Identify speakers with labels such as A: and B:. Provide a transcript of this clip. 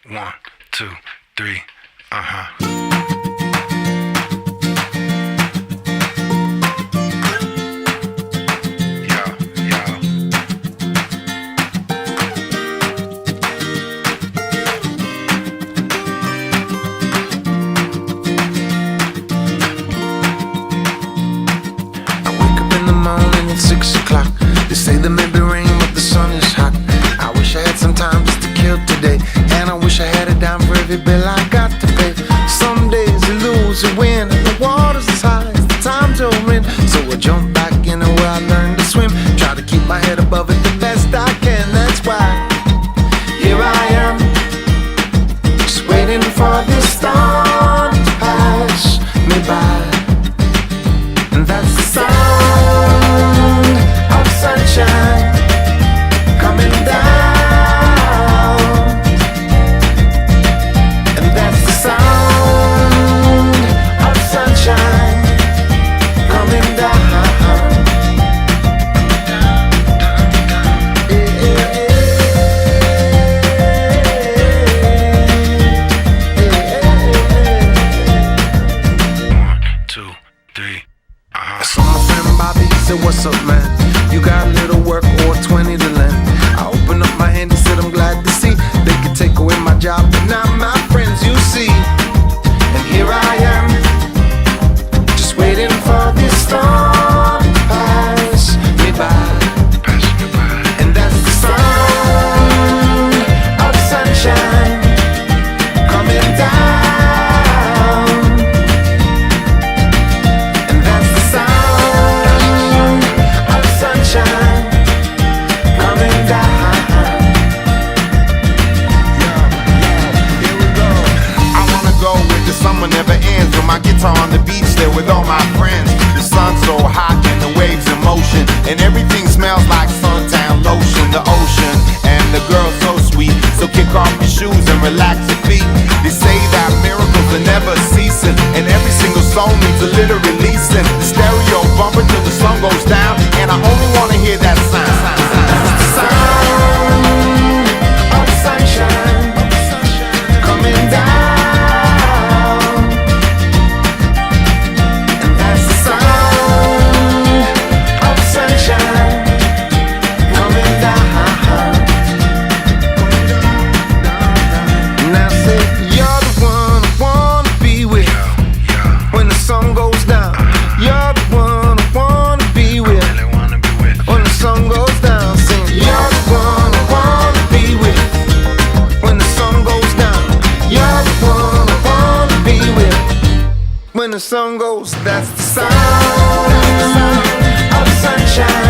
A: 1, 2, 3, uh-huh.
B: At 6 o'clock, they say there may be rain, but the sun is hot. I wish I had some time just to kill today, and I wish I had a dime for every bill I got to pay. Some days you lose, you win, and the water's as high as the times you're in. So I jump back in where I learned to swim, try to keep my head above it the best I can. That's why here I am, just waiting for this storm to pass me by. And that's the sound of sunshine coming down. And that's the sound of sunshine coming down. I saw my friend Bobby, he said, what's up, man? You got a little work or 20 to lend? I opened up my hand, he said, I'm glad to see they could take away my job, but not my friends, you see. And here I am, just waiting for this storm to pass me by. And that's the sound of sunshine coming down.
C: Summer never ends with my guitar on the beach there with all my friends. The sun's so hot and the waves in motion, and everything smells like suntan lotion. The ocean and the girl so sweet, so kick off your shoes and relax your feet. They say that miracles are never ceasing, and every single song needs a little releasing. The stereo bumper till the sun goes down, and I only wanna hear that sound.
B: The sound of sunshine coming down. When the sun goes, that's the sound of sunshine.